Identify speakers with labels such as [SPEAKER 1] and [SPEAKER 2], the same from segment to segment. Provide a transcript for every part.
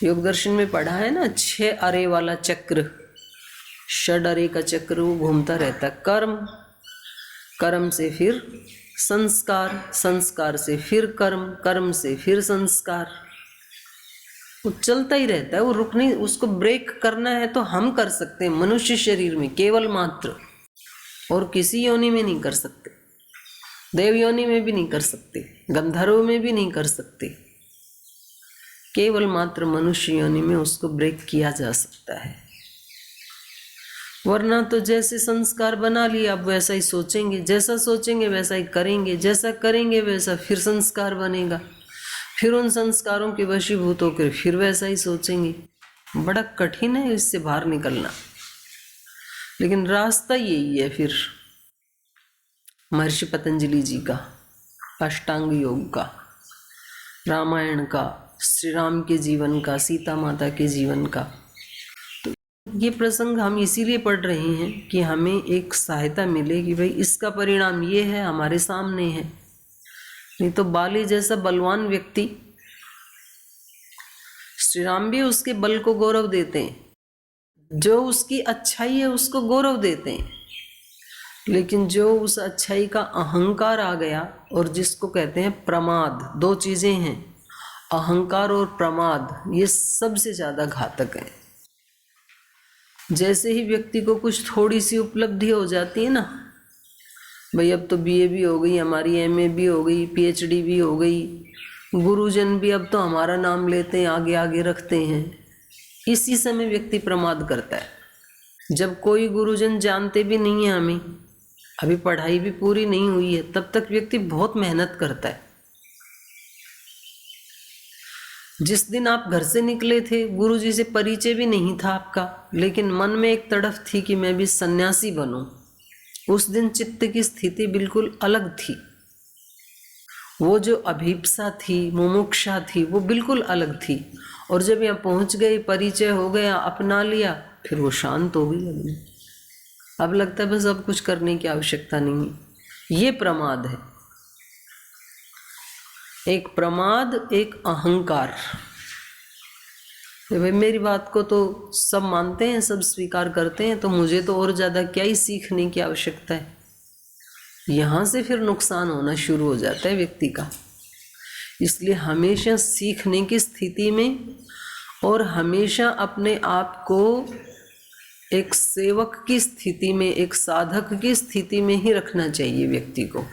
[SPEAKER 1] योग दर्शन में पढ़ा है ना, 6 अरे वाला चक्र, षड अरे का चक्र वो घूमता रहता। कर्म, कर्म से फिर संस्कार, संस्कार से फिर कर्म, कर्म से फिर संस्कार, वो चलता ही रहता है, वो रुक नहीं। उसको ब्रेक करना है तो हम कर सकते हैं मनुष्य शरीर में केवल मात्र, और किसी योनि में नहीं कर सकते, देव योनि में भी नहीं कर सकते, गंधर्व में भी नहीं कर सकते, केवल मात्र मनुष्य योनि में उसको ब्रेक किया जा सकता है। वरना तो जैसे संस्कार बना लिया, अब वैसा ही सोचेंगे, जैसा सोचेंगे वैसा ही करेंगे, जैसा करेंगे वैसा फिर संस्कार बनेगा, फिर उन संस्कारों के वशीभूत होकर फिर वैसा ही सोचेंगे। बड़ा कठिन है इससे बाहर निकलना, लेकिन रास्ता यही है फिर महर्षि पतंजलि जी का, अष्टांग योग का, रामायण का, श्री राम के जीवन का, सीता माता के जीवन का। तो ये प्रसंग हम इसीलिए पढ़ रहे हैं कि हमें एक सहायता मिले कि भाई इसका परिणाम ये है, हमारे सामने है। नहीं तो बाली जैसा बलवान व्यक्ति, श्री राम भी उसके बल को गौरव देते हैं, जो उसकी अच्छाई है उसको गौरव देते हैं, लेकिन जो उस अच्छाई का अहंकार आ गया, और जिसको कहते हैं प्रमाद, 2 चीजें हैं, अहंकार और प्रमाद, ये सबसे ज्यादा घातक है। जैसे ही व्यक्ति को कुछ थोड़ी सी उपलब्धि हो जाती है ना, भाई अब तो बीए भी हो गई हमारी, एमए भी हो गई, पीएचडी भी हो गई, गुरुजन भी अब तो हमारा नाम लेते हैं, आगे आगे रखते हैं, इसी समय व्यक्ति प्रमाद करता है। जब कोई गुरुजन जानते भी नहीं है हमें, अभी पढ़ाई भी पूरी नहीं हुई है, तब तक व्यक्ति बहुत मेहनत करता है। जिस दिन आप घर से निकले थे, गुरुजी से परिचय भी नहीं था आपका, लेकिन मन में एक तड़फ थी कि मैं भी सन्यासी बनूं, उस दिन चित्त की स्थिति बिल्कुल अलग थी। वो जो अभीप्सा थी, मुमुक्षा थी, वो बिल्कुल अलग थी। और जब यहाँ पहुंच गई, परिचय हो गया, अपना लिया, फिर वो शांत हो गई। अब लगता है बस अब कुछ करने की आवश्यकता नहीं है। ये प्रमाद है, एक प्रमाद, एक अहंकार। भाई मेरी बात को तो सब मानते हैं, सब स्वीकार करते हैं, तो मुझे तो और ज़्यादा क्या ही सीखने की आवश्यकता है। यहाँ से फिर नुकसान होना शुरू हो जाता है व्यक्ति का। इसलिए हमेशा सीखने की स्थिति में और हमेशा अपने आप को एक सेवक की स्थिति में, एक साधक की स्थिति में ही रखना चाहिए व्यक्ति को।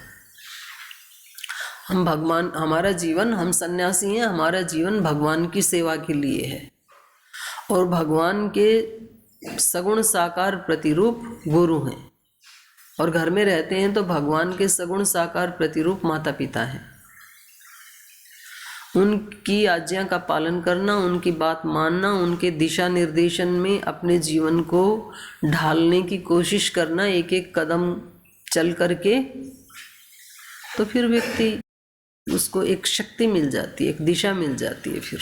[SPEAKER 1] हम भगवान, हमारा जीवन, हम सन्यासी हैं, हमारा जीवन भगवान की सेवा के लिए है, और भगवान के सगुण साकार प्रतिरूप गुरु हैं, और घर में रहते हैं तो भगवान के सगुण साकार प्रतिरूप माता पिता हैं। उनकी आज्ञा का पालन करना, उनकी बात मानना, उनके दिशा निर्देशन में अपने जीवन को ढालने की कोशिश करना, एक एक कदम चल करके, तो फिर व्यक्ति उसको एक शक्ति मिल जाती है, एक दिशा मिल जाती है। फिर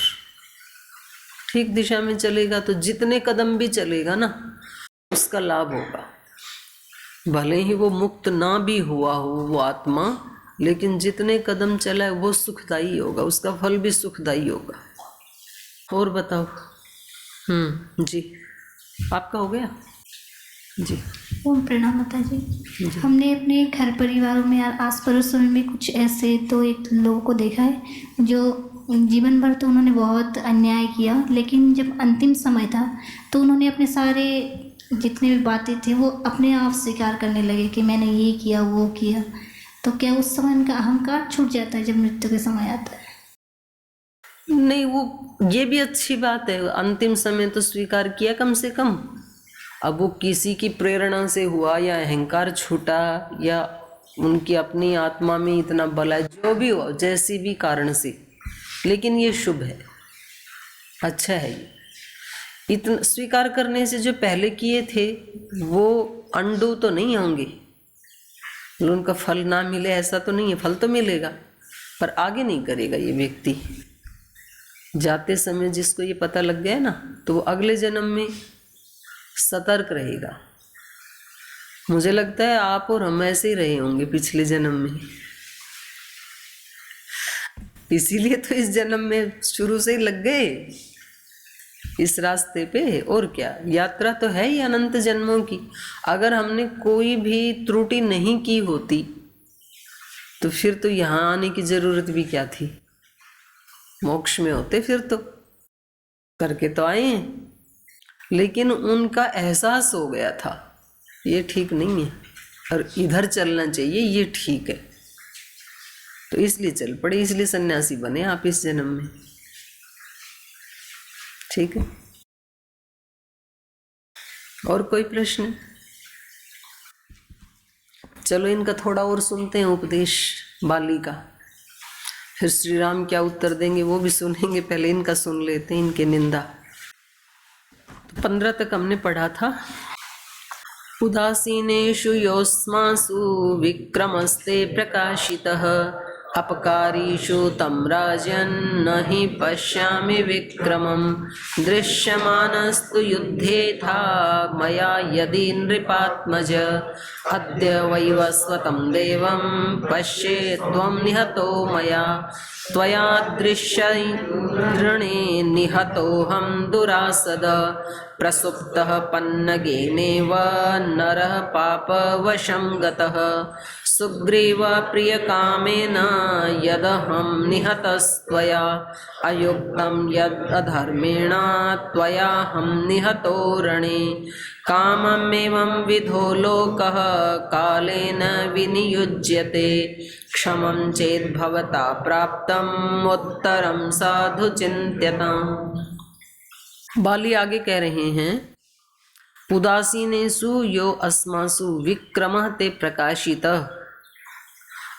[SPEAKER 1] ठीक दिशा में चलेगा तो जितने कदम भी चलेगा ना, उसका लाभ होगा। भले ही वो मुक्त ना भी हुआ हो वो आत्मा, लेकिन जितने कदम चला है वो सुखदायी होगा, उसका फल भी सुखदायी होगा। और बताओ। जी, आपका हो गया? जी
[SPEAKER 2] ओम प्रणाम माता जी। हमने अपने घर परिवारों में, आस पड़ोस में कुछ ऐसे 2-1 लोगों को देखा है जो जीवन भर तो उन्होंने बहुत अन्याय किया, लेकिन जब अंतिम समय था तो उन्होंने अपने सारे जितने भी बातें थी वो अपने आप स्वीकार करने लगे कि मैंने ये किया, वो किया। तो क्या उस समय उनका अहंकार छूट जाता है जब मृत्यु के समय आता है?
[SPEAKER 1] नहीं, वो ये भी अच्छी बात है, अंतिम समय तो स्वीकार किया कम से कम। अब वो किसी की प्रेरणा से हुआ या अहंकार छूटा या उनकी अपनी आत्मा में इतना बल है, जो भी हो, जैसी भी कारण से, लेकिन ये शुभ है, अच्छा है। ये इतना स्वीकार करने से जो पहले किए थे वो अंडू तो नहीं होंगे, उनका फल ना मिले ऐसा तो नहीं है, फल तो मिलेगा पर आगे नहीं करेगा ये व्यक्ति। जाते समय जिसको ये पता लग गया ना, तो वो अगले जन्म में सतर्क रहेगा। मुझे लगता है आप और हम ऐसे ही रहे होंगे पिछले जन्म में, इसीलिए तो इस जन्म में शुरू से ही लग गए इस रास्ते पे। और क्या, यात्रा तो है ही अनंत जन्मों की। अगर हमने कोई भी त्रुटि नहीं की होती तो फिर तो यहाँ आने की जरूरत भी क्या थी, मोक्ष में होते फिर तो, करके तो आए हैं। लेकिन उनका एहसास हो गया था ये ठीक नहीं है और इधर चलना चाहिए, ये ठीक है, तो इसलिए चल पड़े, इसलिए सन्यासी बने आप इस जन्म में। ठीक है, और कोई प्रश्न? चलो इनका थोड़ा और सुनते हैं उपदेश बाली का, फिर श्री राम क्या उत्तर देंगे वो भी सुनेंगे। पहले इनका सुन लेते हैं, इनके निंदा। तो 15 तक हमने पढ़ा था। उदासीनेषु योऽस्मासु विक्रमस्ते प्रकाशितः अपकारीषु तं राजन् न हि पश्यामि विक्रमं दृश्यमानस्तु युद्धेथा मया यदि नृपात्मज अद्य वैवस्वतं देवं पश्ये त्वं निहतो मया त्वया दृश्यरणे निहतोऽहं दुरासद प्रसुप्तः पन्नगेनेव नरः पापवशं गतः सुग्रीव प्रियकामेन यदहं निहतस्त्वया अयुक्तं यदधर्मेण त्वयाहं निहतो रणे काममेवं विधो लोकः कालेन विनियुज्यते क्षमं चेद् भवता प्राप्तम् उत्तरं साधु चिन्त्यताम्। बाली आगे कह रहे हैं, उदासीनेषु यो अस्मासु विक्रमः ते प्रकाशितः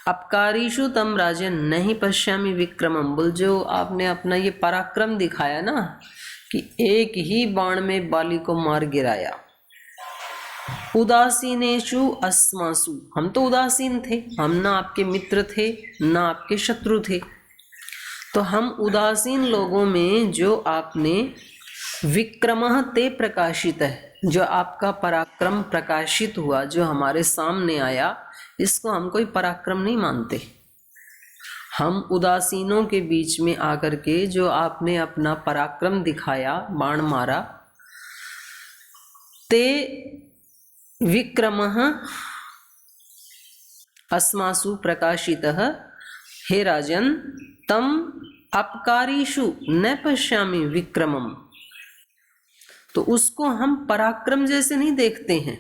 [SPEAKER 1] अपकारीषु तम राजन नहीं पश्यामि विक्रमम। बोल, जो आपने अपना ये पराक्रम दिखाया ना कि एक ही बाण में बाली को मार गिराया। उदासीनेषु अस्मासु, हम तो उदासीन थे, हम ना आपके मित्र थे ना आपके शत्रु थे, तो हम उदासीन लोगों में जो आपने विक्रमः ते प्रकाशित है, जो आपका पराक्रम प्रकाशित हुआ, जो हमारे सामने आया, इसको हम कोई पराक्रम नहीं मानते। हम उदासीनों के बीच में आकर के जो आपने अपना पराक्रम दिखाया, बाण मारा, ते विक्रमः अस्मासु प्रकाशितः, हे राजन तम अपकारीषु न पश्यामि विक्रमम। तो उसको हम पराक्रम जैसे नहीं देखते हैं,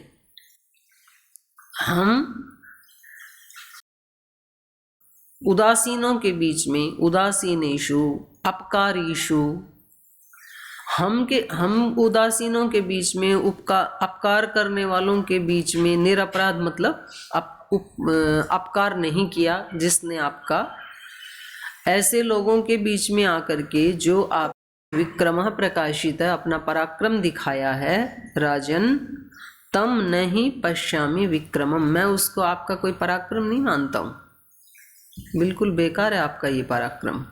[SPEAKER 1] हम उदासीनों के बीच में, उदासीनेषु अपकारीषु, हम उदासीनों के बीच में, अपकार करने वालों के बीच में, निरपराध मतलब अपकार नहीं किया जिसने आपका, ऐसे लोगों के बीच में आकर के जो आप विक्रमः प्रकाशित है, अपना पराक्रम दिखाया है, राजन तम नहीं पश्यामि विक्रमम, मैं उसको आपका कोई पराक्रम नहीं मानता हूं, बिल्कुल बेकार है आपका ये पराक्रम।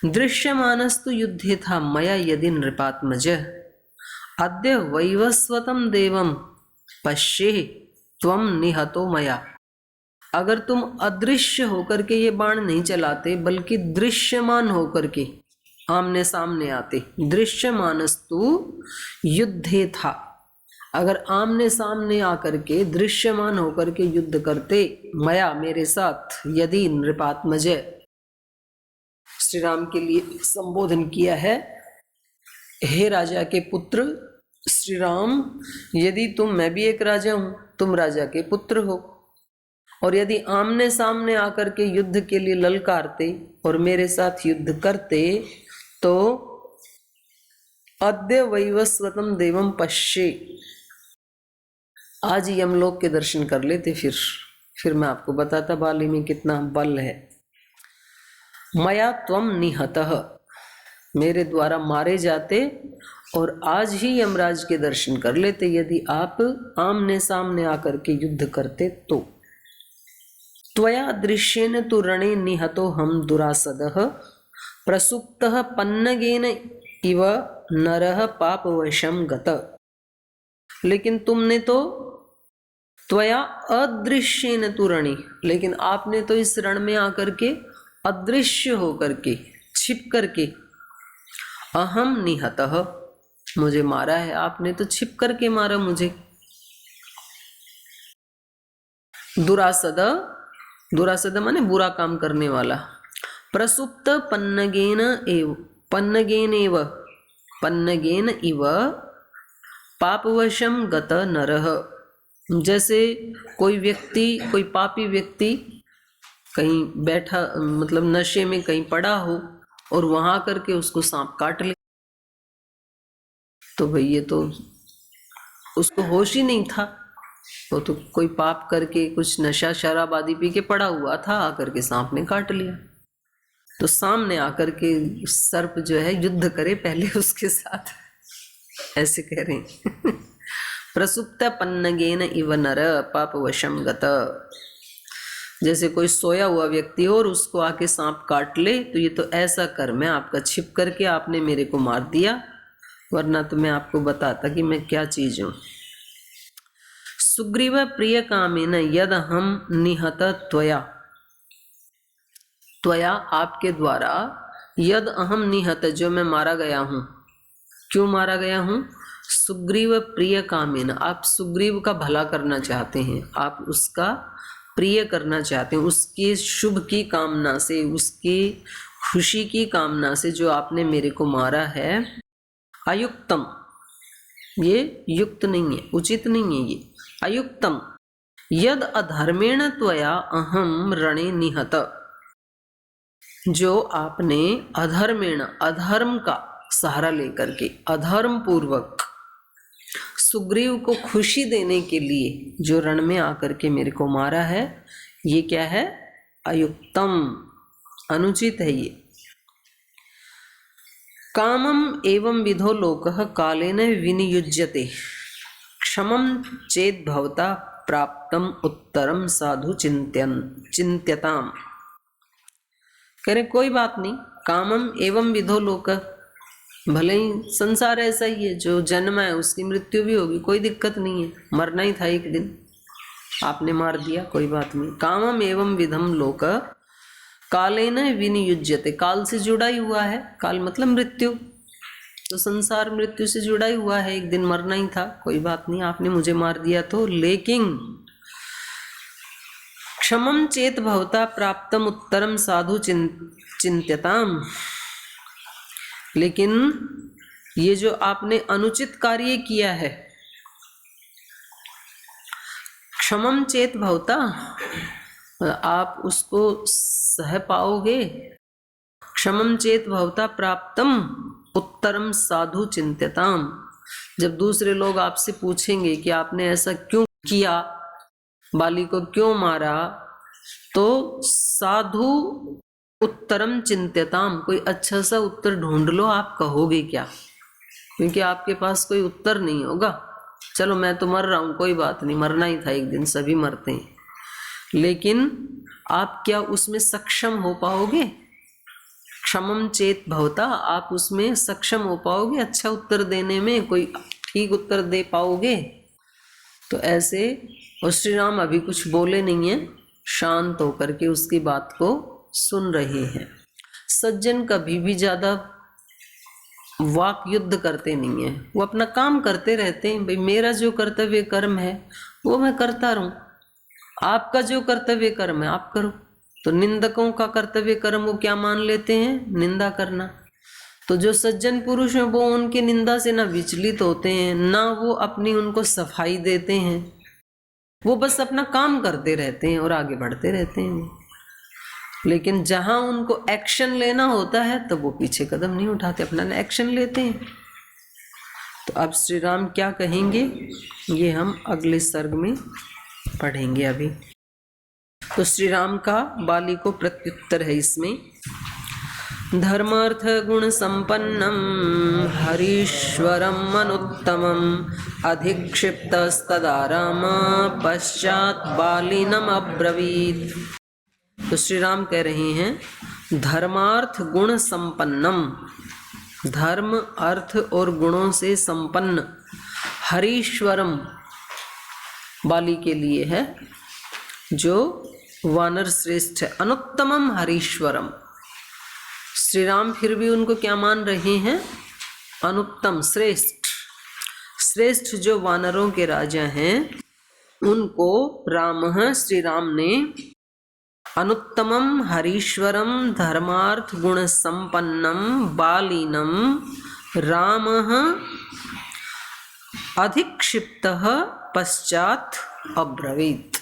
[SPEAKER 1] दृश्यमानस्तु युद्धे था मया यदि नृपात्मज अद्य वैवस्वतं देवं पश्ये त्वं निहतो मया। अगर तुम अदृश्य होकर के ये बाण नहीं चलाते, बल्कि दृश्यमान होकर के आमने सामने आते, दृश्यमानस्तु युद्धे था, अगर आमने सामने आकर के दृश्यमान होकर के युद्ध करते, मया मेरे साथ, यदि नृपात्मज, श्री राम के लिए संबोधन किया है, हे राजा के पुत्र श्री राम, यदि तुम, मैं भी एक राजा हूं, तुम राजा के पुत्र हो, और यदि आमने सामने आकर के युद्ध के लिए ललकारते और मेरे साथ युद्ध करते, तो अद्य वैवस्वतं देवं पश्ये, आज यमलोक के दर्शन कर लेते, फिर मैं आपको बताता बाली में कितना बल है। मया त्वं निहतः, मेरे द्वारा मारे जाते और आज ही यमराज के दर्शन कर लेते, यदि आप आमने सामने आकर के युद्ध करते तो। त्वया दृश्येन तु रणे निहतो हम दुरासदः प्रसुप्तः पन्नगेन इव नरः पापवशं गत। लेकिन तुमने तो त्वया अदृश्येन तु रणे, लेकिन आपने तो इस रण में आकर के अदृश्य होकर के, छिप करके, अहम निहतः, मुझे मारा है आपने तो छिप करके मारा मुझे। दुरासद, दुरासद माने बुरा काम करने वाला। प्रसुप्त पन्नगेन एव, पन्नगेन एव, पन्नगेन इव पापवशम गत नरः, जैसे कोई व्यक्ति, कोई पापी व्यक्ति कहीं बैठा, मतलब नशे में कहीं पड़ा हो और वहां करके उसको सांप काट ले, तो भाई ये तो उसको होश ही नहीं था, वो तो कोई पाप करके कुछ नशा शराब आदि पी के पड़ा हुआ था, आकर के सांप ने काट लिया। तो सामने आकर के सर्प जो है युद्ध करे पहले उसके साथ, ऐसे कह रहे हैं। प्रसुप्त पन्नगेन इव नर पापवशम गत, जैसे कोई सोया हुआ व्यक्ति हो और उसको आके सांप काट ले, तो ये तो ऐसा कर्म है आपका, छिप करके आपने मेरे को मार दिया, वरना तो मैं आपको बताता कि मैं क्या चीज हूं। सुग्रीव प्रिय कामेन यद हम निहत त्वया, त्वया आपके द्वारा, यद अहम निहत जो मैं मारा गया हूं, क्यों मारा गया हूं? सुग्रीव प्रिय कामेन, आप सुग्रीव का भला करना चाहते हैं, आप उसका प्रिय करना चाहते हैं, उसके शुभ की कामना से, उसकी खुशी की कामना से जो आपने मेरे को मारा है। अयुक्तम, ये युक्त नहीं है, उचित नहीं है, ये अयुक्तम। यद अधर्मेण त्वया अहम रणे निहत, जो आपने अधर्मेण, अधर्म का सहारा लेकर के, अधर्म पूर्वक सुग्रीव को खुशी देने के लिए जो रण में आकर के मेरे को मारा है, ये क्या है? अयुक्तम, अनुचित है ये। कामम एवं विधो लोकः कालेन विनियुज्यते, क्षमं चेत भवता प्राप्तम उत्तरम साधु चिंत्यताम। कह रहे कोई बात नहीं, कामम एवं विधो लोकः, भले ही संसार ऐसा ही है, जो जन्म है उसकी मृत्यु भी होगी, कोई दिक्कत नहीं है, मरना ही था एक दिन, आपने मार दिया, कोई बात नहीं। कामम एवं विधम लोक कालेन विनियुज्यते, काल से जुड़ा ही हुआ है, काल मतलब मृत्यु, तो संसार मृत्यु से जुड़ा ही हुआ है, एक दिन मरना ही था, कोई बात नहीं, आपने मुझे मार दिया तो। लेकिन क्षमम चेत भवता प्राप्तम उत्तरम साधु चिंत्यताम, लेकिन ये जो आपने अनुचित कार्य किया है, क्षमम चेत भवता, आप उसको सह पाओगे। क्षमम चेत भवता प्राप्तम उत्तरम साधु चिंत्यताम, जब दूसरे लोग आपसे पूछेंगे कि आपने ऐसा क्यों किया, बाली को क्यों मारा, तो साधु उत्तरम चिंत्यताम, कोई अच्छा सा उत्तर ढूंढ लो, आप कहोगे क्या? क्योंकि आपके पास कोई उत्तर नहीं होगा। चलो मैं तो मर रहा हूं, कोई बात नहीं, मरना ही था एक दिन, सभी मरते हैं, लेकिन आप क्या उसमें सक्षम हो पाओगे? क्षमम चेत भवता, आप उसमें सक्षम हो पाओगे अच्छा उत्तर देने में, कोई ठीक उत्तर दे पाओगे? तो ऐसे, और श्री राम अभी कुछ बोले नहीं है, शांत होकर के उसकी बात को सुन रहे हैं। सज्जन कभी भी ज्यादा वाक युद्ध करते नहीं है, वो अपना काम करते रहते हैं। भाई मेरा जो कर्तव्य कर्म है वो मैं करता रहूं, आपका जो कर्तव्य कर्म है आप करो। तो निंदकों का कर्तव्य कर्म वो क्या मान लेते हैं? निंदा करना। तो जो सज्जन पुरुष हैं वो उनकी निंदा से ना विचलित होते हैं, ना वो अपनी उनको सफाई देते हैं, वो बस अपना काम करते रहते हैं और आगे बढ़ते रहते हैं। लेकिन जहां उनको एक्शन लेना होता है तब वो पीछे कदम नहीं उठाते, अपना एक्शन लेते हैं। तो अब श्री राम क्या कहेंगे ये हम अगले सर्ग में पढ़ेंगे। अभी तो श्री राम का बाली को प्रत्युत्तर है इसमें। धर्मार्थ गुण संपन्नम हरीश्वरम अनुत्तमम अधिक्षिप्तस्तदा राम पश्चात बालिनम अब्रवीत। तो श्री राम कह रहे हैं धर्मार्थ गुण संपन्नम, धर्म अर्थ और गुणों से संपन्न, हरीश्वरम बाली के लिए है जो वानर श्रेष्ठ है, अनुत्तमम हरीश्वरम श्री राम फिर भी उनको क्या मान रहे हैं? अनुत्तम, श्रेष्ठ। श्रेष्ठ जो वानरों के राजा हैं उनको रामः, श्री राम ने अनुत्तमम हरीश्वरम धर्मार्थ गुण संपन्नम बालीनम रामः अधिक्षिप्तः पश्चात अब्रवीत,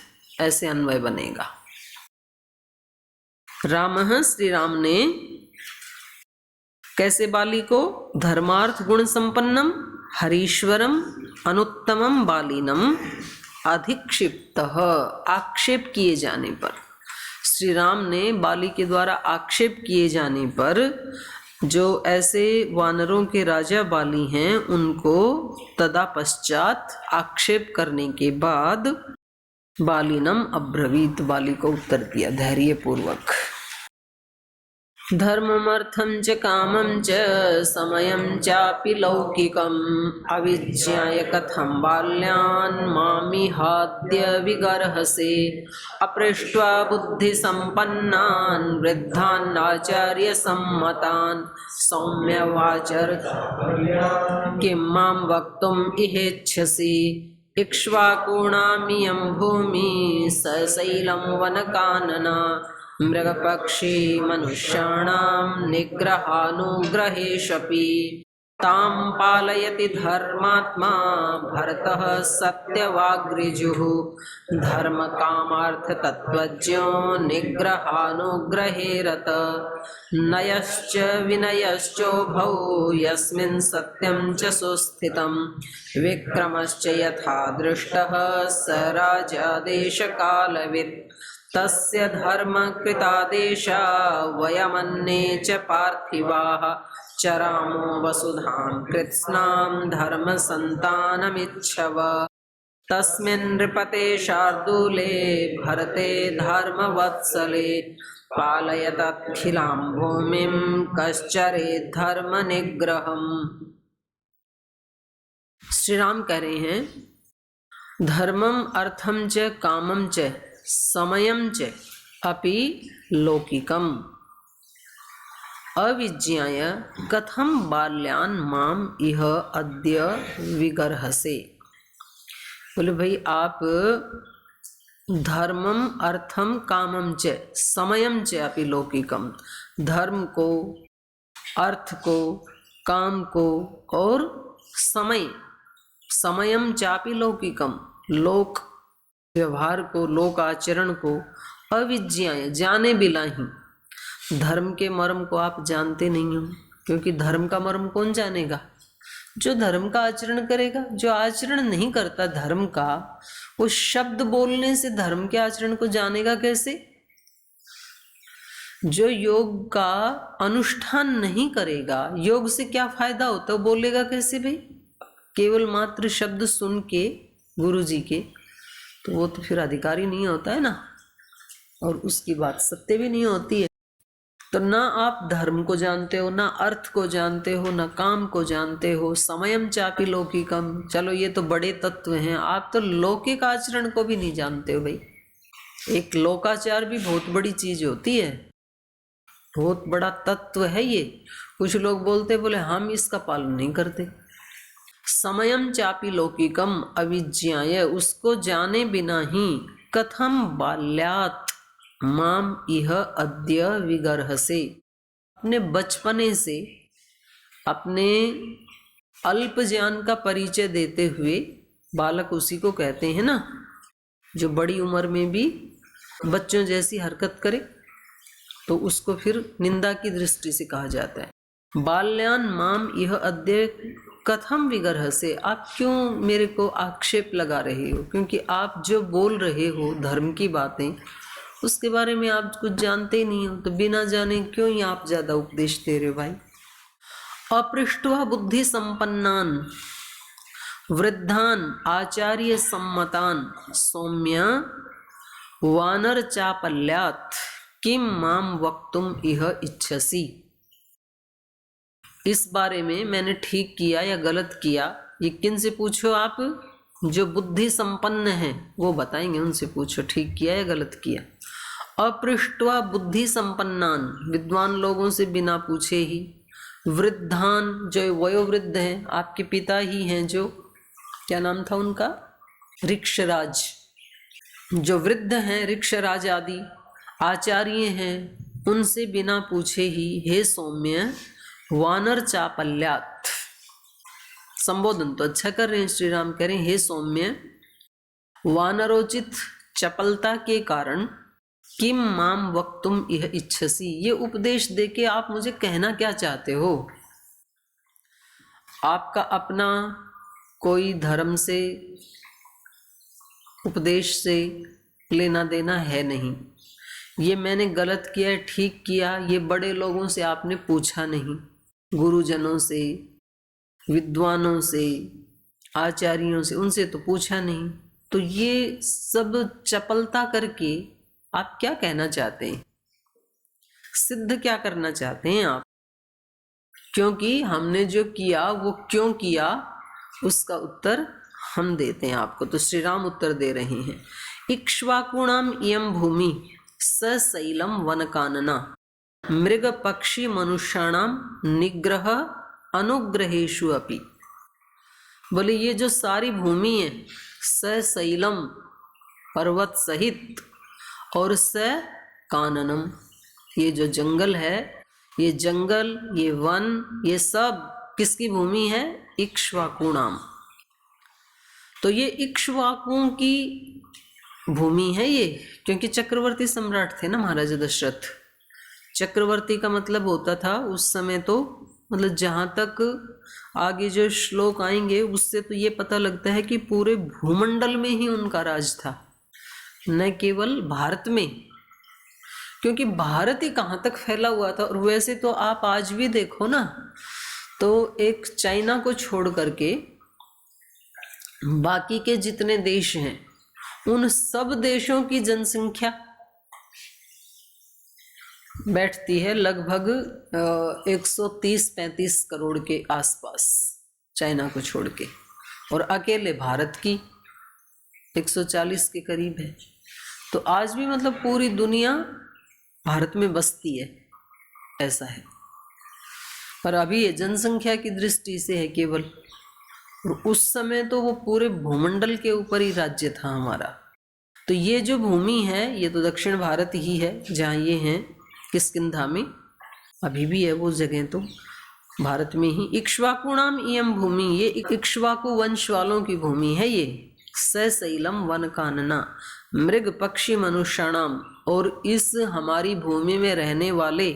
[SPEAKER 1] ऐसे अन्वय बनेगा। रामः, श्री राम ने कैसे बाली को? धर्मार्थ गुण संपन्नम हरीश्वरम अनुत्तमम बालीनम अधिक्षिप्तः, आक्षेप किए जाने पर, श्री राम ने बाली के द्वारा आक्षेप किए जाने पर जो ऐसे वानरों के राजा बाली हैं उनको तदा पश्चात आक्षेप करने के बाद बालीनम अब्रवीत, बाली को उत्तर दिया धैर्य पूर्वक। धर्ममर्थं च कामं च समयं चापि लौकिकम् अविज्ञाय कथं बाल्यान् मामिहाद्य विगर्हसे अपृष्ट्वा बुद्धिसम्पन्नान् वृद्धान् आचार्यसम्मतान् सौम्यवाचर किं मां वक्तुम् इहेच्छसि इक्ष्वाकुणामियं भूमि सशैलं वनकानना मृगपक्षी मनुष्याणां निग्रहानुग्रहेष्वपि तां पालयति धर्मात्मा भरतः सत्यवाग्ऋजुः धर्मकामार्थतत्त्वज्ञो निग्रहानुग्रहे रतः नयश्च विनयश्चोभौ यस्मिन् सत्यं च सुस्थितं विक्रमश्च यथा दृष्टः स राजा देशकालवित् तस्य धर्मकृतादेशा वयमन्ये च पार्थिवाः चरामो वसुधां कृत्स्नां धर्मसन्तानमिच्छव तस्मिन् नृपते शार्दूले भरते धर्मवत्सले पालयतखिलां भूमिं कश्चरेत् धर्मनिग्रहम्। श्री राम कह रहे हैं धर्मम अर्थम च कामम च समयं च अपि लौकिकम अविज्ञाय कथम बाल्यान् माम इह अद्य विगर्हसे। बोले भाई आप धर्मम अर्थम कामम च समयं च अपि लौकिकम, धर्म को, अर्थ को, काम को और समय, समयम चापि लौकिकम, लोक व्यवहार को, लोक आचरण को, अविज्ञाय जाने बिना ही, धर्म के मर्म को आप जानते नहीं हो, क्योंकि धर्म का मर्म कौन जानेगा? जो धर्म का आचरण करेगा। जो आचरण नहीं करता धर्म का, वो शब्द बोलने से धर्म के आचरण को जानेगा कैसे? जो योग का अनुष्ठान नहीं करेगा, योग से क्या फायदा होता है, वो बोलेगा कैसे भाई? केवल मात्र शब्द सुन के गुरु जी के, तो वो तो फिर अधिकारी नहीं होता है ना, और उसकी बात सत्य भी नहीं होती है। तो ना आप धर्म को जानते हो, ना अर्थ को जानते हो, ना काम को जानते हो। समयम चापि लौकिकम, चलो ये तो बड़े तत्व हैं, आप तो लौकिक आचरण को भी नहीं जानते हो भाई। एक लोकाचार भी बहुत बड़ी चीज होती है, बहुत बड़ा तत्व है ये। कुछ लोग बोलते बोले हम इसका पालन नहीं करते। समयम चापि लौकिकम अविज्ञाय, उसको जाने बिना ही कथम बाल्यात माम इह अद्य विगर्हसे, अपने बचपने से, अपने अल्प ज्ञान का परिचय देते हुए, बालक उसी को कहते हैं ना जो बड़ी उम्र में भी बच्चों जैसी हरकत करे, तो उसको फिर निंदा की दृष्टि से कहा जाता है। बाल्यान माम इह अद्य कथम विगर्हसे, आप क्यों मेरे को आक्षेप लगा रहे हो? क्योंकि आप जो बोल रहे हो धर्म की बातें, उसके बारे में आप कुछ जानते ही नहीं हो, तो बिना जाने क्यों ही आप ज्यादा उपदेश दे रहे हो भाई। अपृष्ट्वा बुद्धि संपन्नान वृद्धान आचार्य सम्मतान सौम्य वानर चापल्यात किम माम वक्तुम इह इच्छसि। इस बारे में मैंने ठीक किया या गलत किया, ये किन से पूछो आप? जो बुद्धि संपन्न है वो बताएंगे, उनसे पूछो ठीक किया या गलत किया। अपृष्ट्वा बुद्धि संपन्नान, विद्वान लोगों से बिना पूछे ही, वृद्धान, जो वयोवृद्ध हैं, आपके पिता ही हैं, जो क्या नाम था उनका, ऋक्षराज, जो वृद्ध हैं, ऋक्षराज आदि आचार्य हैं, उनसे बिना पूछे ही, हे सौम्य, वानर चापल्यात, संबोधन तो अच्छा कर रहे हैं श्री राम, कह रहे हैं हे सौम्य, वानरोचित चपलता के कारण किम माम वक्तुम इह इच्छसी, ये उपदेश देके आप मुझे कहना क्या चाहते हो। आपका अपना कोई धर्म से, उपदेश से लेना देना है नहीं। ये मैंने गलत किया, ठीक किया, ये बड़े लोगों से आपने पूछा नहीं, गुरुजनों से, विद्वानों से, आचार्यों से, उनसे तो पूछा नहीं। तो ये सब चपलता करके आप क्या कहना चाहते हैं, सिद्ध क्या करना चाहते हैं आप? क्योंकि हमने जो किया वो क्यों किया, उसका उत्तर हम देते हैं आपको। तो श्री राम उत्तर दे रहे हैं, इक्ष्वाकुणाम इयं भूमि सशैलम वनकानना मृग पक्षी मनुष्याणाम निग्रह अनुग्रहेषु अपि। बोले ये जो सारी भूमि है, सशैलम पर्वत सहित, और स काननम, ये जो जंगल है, ये जंगल, ये वन, ये सब किसकी भूमि है? इक्ष्वाकुणाम। तो ये इक्ष्वाकुओं की भूमि है ये, क्योंकि चक्रवर्ती सम्राट थे ना महाराजा दशरथ। चक्रवर्ती का मतलब होता था उस समय, तो मतलब जहाँ तक आगे जो श्लोक आएंगे उससे तो ये पता लगता है कि पूरे भूमंडल में ही उनका राज था, न केवल भारत में, क्योंकि भारत ही कहाँ तक फैला हुआ था। और वैसे तो आप आज भी देखो ना, तो एक चाइना को छोड़ करके बाकी के जितने देश हैं, उन सब देशों की जनसंख्या बैठती है लगभग 130-35 करोड़ के आसपास, चाइना को छोड़ के, और अकेले भारत की 140 के करीब है। तो आज भी मतलब पूरी दुनिया भारत में बसती है, ऐसा है। पर अभी ये जनसंख्या की दृष्टि से है केवल, और उस समय तो वो पूरे भूमंडल के ऊपर ही राज्य था हमारा। तो ये जो भूमि है, ये तो दक्षिण भारत ही है, जहाँ ये हैं किष्किंधा में, अभी भी है वो जगह तो भारत में ही। इक्ष्वाकुणाम इयं भूमि, ये इक्ष्वाकु वंश वालों की भूमि है ये। सशैलम वन कानना मृग पक्षी मनुष्याणाम, और इस हमारी भूमि में रहने वाले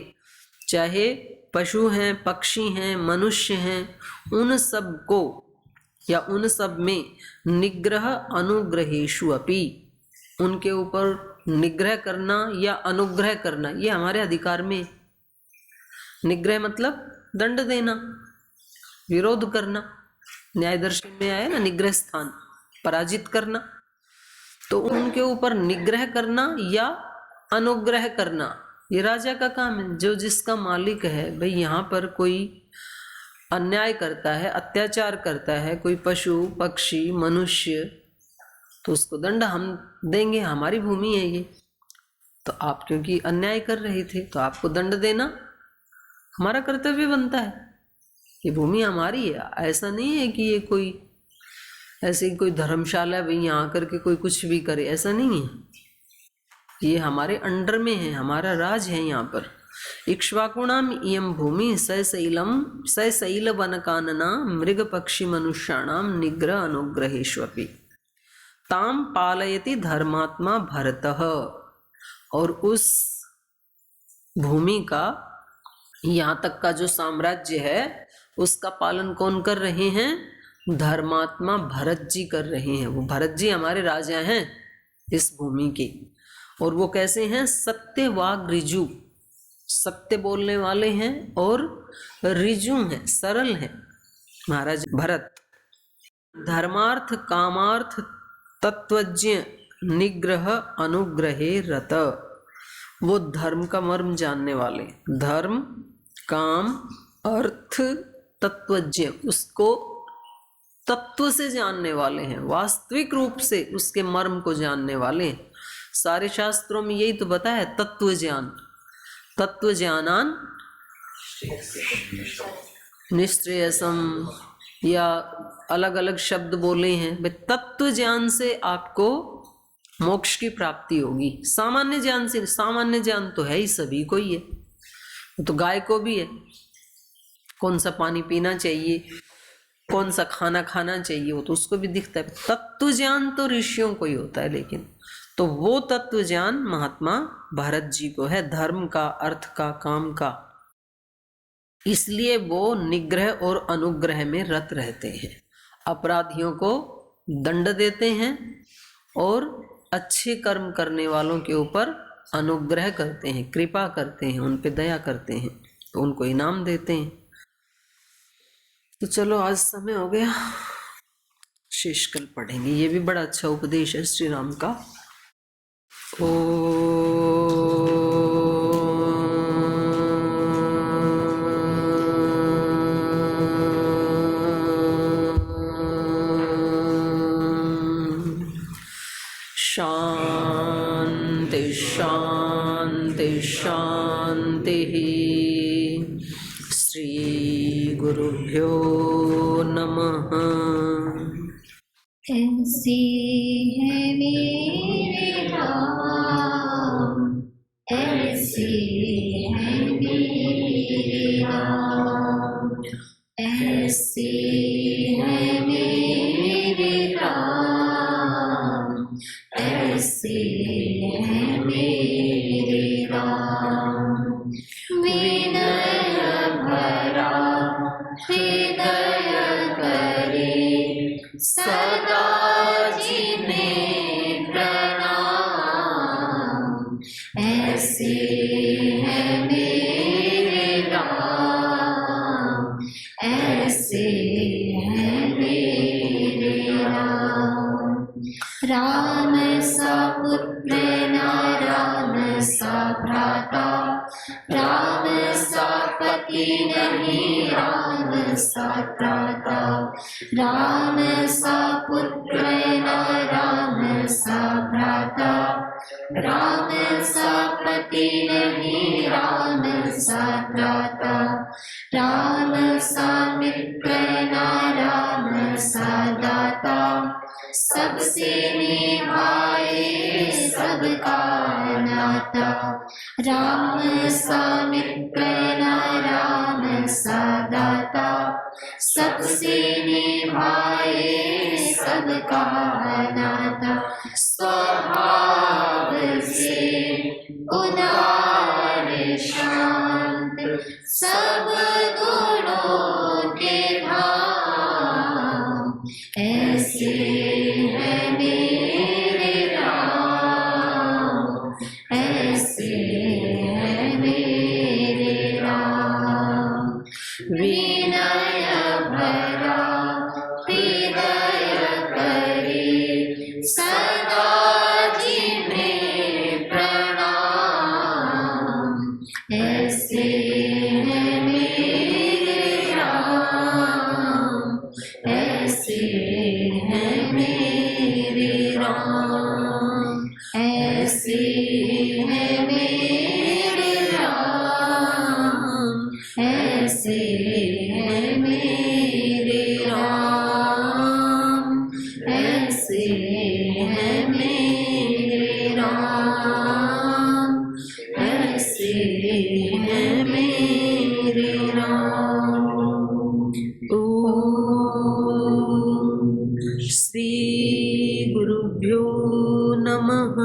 [SPEAKER 1] चाहे पशु हैं, पक्षी हैं, मनुष्य हैं, उन सब को या उन सब में निग्रह अनुग्रहेषु अपि, उनके ऊपर निग्रह करना या अनुग्रह करना, ये हमारे अधिकार में। निग्रह मतलब दंड देना, विरोध करना, न्याय दर्शन में आया ना निग्रह स्थान, पराजित करना। तो उनके ऊपर निग्रह करना या अनुग्रह करना, ये राजा का काम है। जो जिसका मालिक है, भाई यहाँ पर कोई अन्याय करता है, अत्याचार करता है, कोई पशु पक्षी मनुष्य, तो उसको दंड हम देंगे, हमारी भूमि है ये। तो आप क्योंकि अन्याय कर रहे थे, तो आपको दंड देना हमारा कर्तव्य बनता है। ये भूमि हमारी है। ऐसा नहीं है कि ये कोई ऐसी कोई धर्मशाला भाई यहाँ आकर के कोई कुछ भी करे, ऐसा नहीं है। ये हमारे अंडर में है, हमारा राज है यहाँ पर। इक्ष्वाकुणाम इयं भूमि सशैल वनकानना मृग पक्षी मनुष्याणाम निग्रह अनुग्रहेष्वपि ताम पालयति धर्मात्मा भरतः। और उस भूमि का, यहाँ तक का जो साम्राज्य है, उसका पालन कौन कर रहे हैं? धर्मात्मा भरत जी कर रहे हैं। वो भरत जी हमारे राजा हैं इस भूमि के। और वो कैसे हैं? सत्यवाग ऋजु, सत्य बोलने वाले हैं, और ऋजु हैं, सरल हैं महाराज भरत। धर्मार्थ कामार्थ तत्वज्ञ निग्रह अनुग्रहे रत, वो धर्म का मर्म जानने वाले, धर्म काम अर्थ तत्वज्ञ, उसको तत्व से जानने वाले हैं, वास्तविक रूप से उसके मर्म को जानने वाले, सारे शास्त्रों में यही तो बताया है, तत्व ज्ञान, तत्व ज्ञानान निश्रेयसम, या अलग अलग शब्द बोले हैं भाई। तत्व ज्ञान से आपको मोक्ष की प्राप्ति होगी, सामान्य ज्ञान से, सामान्य ज्ञान तो है ही, सभी को ही है, तो गाय को भी है, कौन सा पानी पीना चाहिए, कौन सा खाना खाना चाहिए, वो तो उसको भी दिखता है। तत्व ज्ञान तो ऋषियों को ही होता है, लेकिन तो वो तत्व ज्ञान महात्मा भरत जी को है, धर्म का, अर्थ का, काम का। इसलिए वो निग्रह और अनुग्रह में रत रहते हैं, अपराधियों को दंड देते हैं और अच्छे कर्म करने वालों के ऊपर अनुग्रह करते हैं, कृपा करते हैं, उन पे दया करते हैं, तो उनको इनाम देते हैं। तो चलो आज समय हो गया, शेष कल पढ़ेंगे। ये भी बड़ा अच्छा उपदेश है श्री राम का। शांति शांति शांति। श्री गुरुभ्यो नमः।
[SPEAKER 2] ऐसे है मेरे राम, ऐसे है मेरे राम, ऐसे है मेरे राम, ऐसे है मेरे राम। विनय भरा हृदय करे सदा जिन्हें प्रणाम, ऐसे है मेरे राम, ऐसे है मेरे राम। राम सा पुत्र ना राम सा भ्राता, राम सा पति नहीं राम सा भ्राता, राम सा पुत्र ना राम सा भ्राता, राम सा पति नहीं राम सा भ्राता, राम सा मित्र ना राम सा दाता, सबसे निभाए सबका नाता, राम सा मित्र ना राम सा दाता, सबसे निभाए सबका नाता। स्वभाव से उदार शांत, सब गुणों के धाम, ऐसे है मेरे राम, ऐसे है मेरे राम। विनय भरा हृदय करे सदा जिन्हें प्रणाम, ऐसे है मेरे राम, ऐसे है मेरे राम, ऐसे है मेरे राम, ऐसे है मेरे राम, ऐसे है मेरे राम, ऐसे है मेरे राम। ओम श्री गुरुभ्यो नमः।